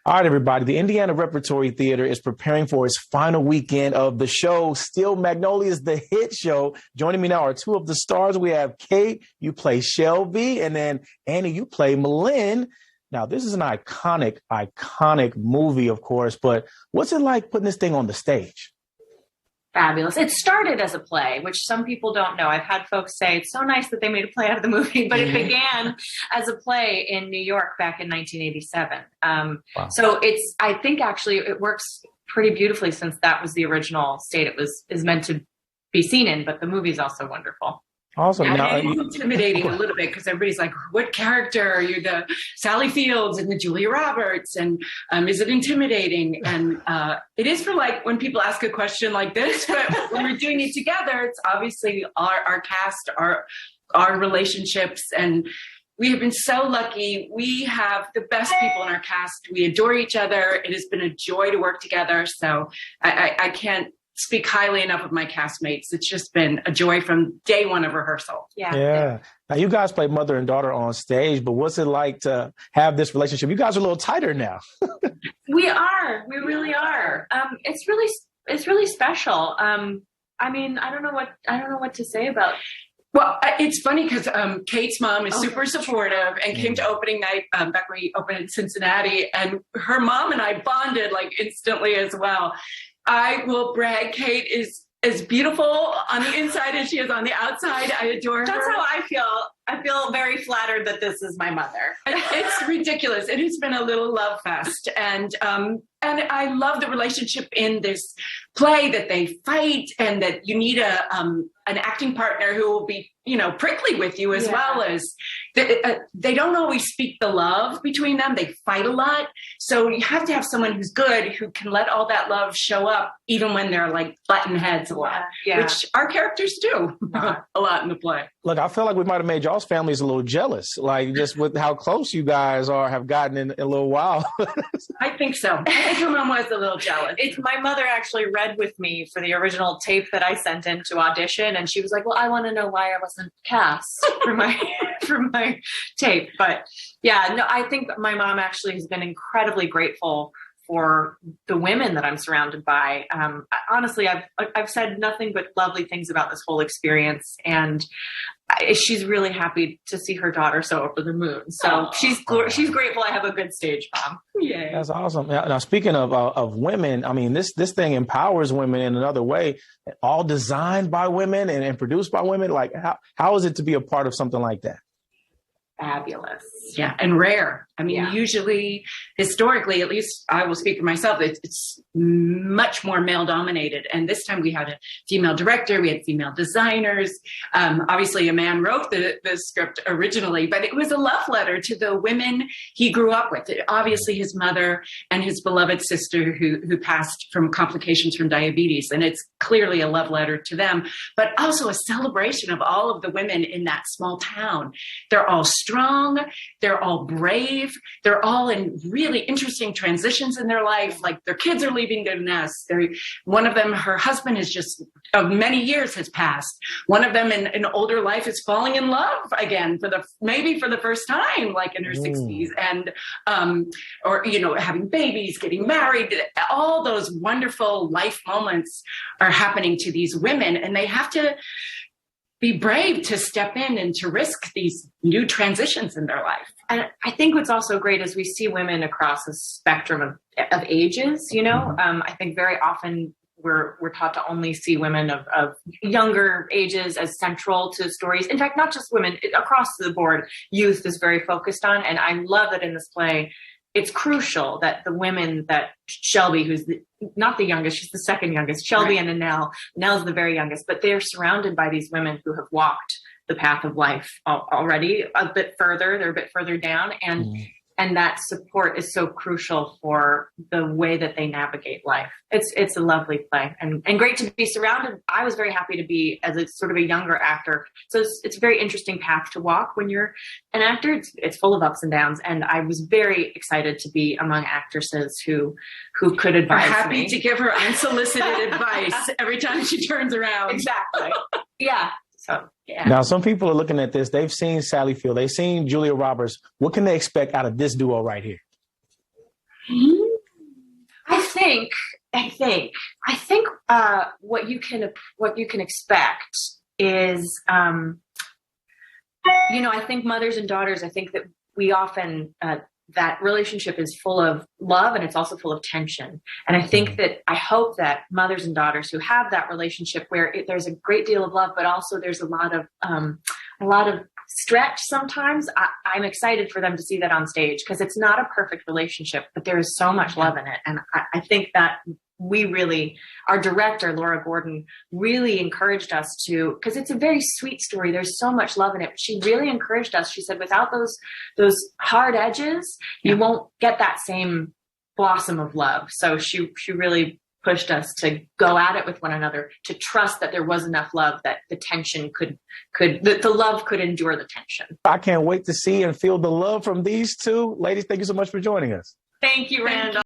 All right, everybody. The Indiana Repertory Theater is preparing for its final weekend of the show, Still Magnolias, the hit show. Joining me now are two of the stars. We have Kate, you play Shelby, and then Annie, you play Malin. Now, this is an iconic movie, of course, but what's it like putting this thing on the stage? Fabulous. It started as a play, which some people don't know. I've had folks say it's so nice that they made a play out of the movie, but it began as a play in New York back in 1987. Wow. So I think actually it works pretty beautifully since that was the original state it is meant to be seen in, but the movie is also wonderful. Awesome. Yeah, now, it's intimidating a little bit because everybody's like, what character are you, the Sally Fields and the Julia Roberts? And is it intimidating? And it is for like when people ask a question like this, but when we're doing it together, it's obviously our cast, our relationships. And we have been so lucky. We have the best people in our cast. We adore each other. It has been a joy to work together. So I can't speak highly enough of my castmates. It's just been a joy from day one of rehearsal. Yeah. Now, you guys play mother and daughter on stage, but what's it like to have this relationship? You guys are a little tighter now. We are. We really are. It's really special. I mean, I don't know what to say about. Well, it's funny because Kate's mom is super supportive and came to opening night back when we opened in Cincinnati, and her mom and I bonded like instantly as well. I will brag, Kate is as beautiful on the inside as she is on the outside. I adore her. That's how I feel. I feel very flattered that this is my mother. It's ridiculous. It has been a little love fest. And I love the relationship in this play, that they fight and that you need an acting partner who will be, prickly with you as well as they don't always speak the love between them. They fight a lot. So you have to have someone who's good, who can let all that love show up even when they're like button heads a lot, which our characters do a lot in the play. Look, I feel like we might have made y'all's families a little jealous, like just with how close you guys have gotten in a little while. I think so. I think your mom was a little jealous. My mother actually read with me for the original tape that I sent in to audition, and she was like, well, I want to know why I wasn't cast for my tape. But yeah, no, I think my mom actually has been incredibly grateful for the women that I'm surrounded by. Honestly, I've said nothing but lovely things about this whole experience, and she's really happy to see her daughter so over the moon. So she's grateful I have a good stage mom. Yeah, that's awesome. Now, speaking of women, I mean, this thing empowers women in another way. All designed by women and produced by women. Like, how is it to be a part of something like that? Fabulous. Yeah. And rare. I mean, usually, historically, at least I will speak for myself, it's much more male dominated. And this time we had a female director, we had female designers. Obviously a man wrote the script originally, but it was a love letter to the women he grew up with. Obviously his mother and his beloved sister who passed from complications from diabetes. And it's clearly a love letter to them, but also a celebration of all of the women in that small town. They're all strong. They're all brave. They're all in really interesting transitions in their life. Like their kids are leaving their nest. One of them, her husband is just of many years has passed. One of them in older life is falling in love again maybe for the first time, like in her 60s, and or having babies, getting married. All those wonderful life moments are happening to these women, and they have to be brave to step in and to risk these new transitions in their life. And I think what's also great is we see women across a spectrum of ages, I think very often we're taught to only see women of younger ages as central to stories. In fact, not just women, across the board, youth is very focused on. And I love that in this play, it's crucial that the women that Shelby, who's not the youngest, she's the second youngest, Shelby and Nell's the very youngest, but they're surrounded by these women who have walked the path of life already a bit further. They're a bit further down. And that support is so crucial for the way that they navigate life. It's a lovely play and great to be surrounded. I was very happy to be as a sort of a younger actor. So it's a very interesting path to walk when you're an actor. It's full of ups and downs. And I was very excited to be among actresses who could advise me. Happy to give her unsolicited advice every time she turns around. Exactly. Yeah. So, yeah. Now, some people are looking at this. They've seen Sally Field. They've seen Julia Roberts. What can they expect out of this duo right here? I think what you can expect is, I think mothers and daughters, I think that we often, that relationship is full of love and it's also full of tension. And I hope that mothers and daughters who have that relationship where there's a great deal of love, but also there's a lot of stretch sometimes. I'm excited for them to see that on stage because it's not a perfect relationship, but there is so much love in it. And I think that our director, Laura Gordon, really encouraged us to, because it's a very sweet story. There's so much love in it. She really encouraged us. She said, without those hard edges, you won't get that same blossom of love. So she really pushed us to go at it with one another, to trust that there was enough love that the tension the love could endure the tension. I can't wait to see and feel the love from these two. Ladies, thank you so much for joining us. Thank you, Randall.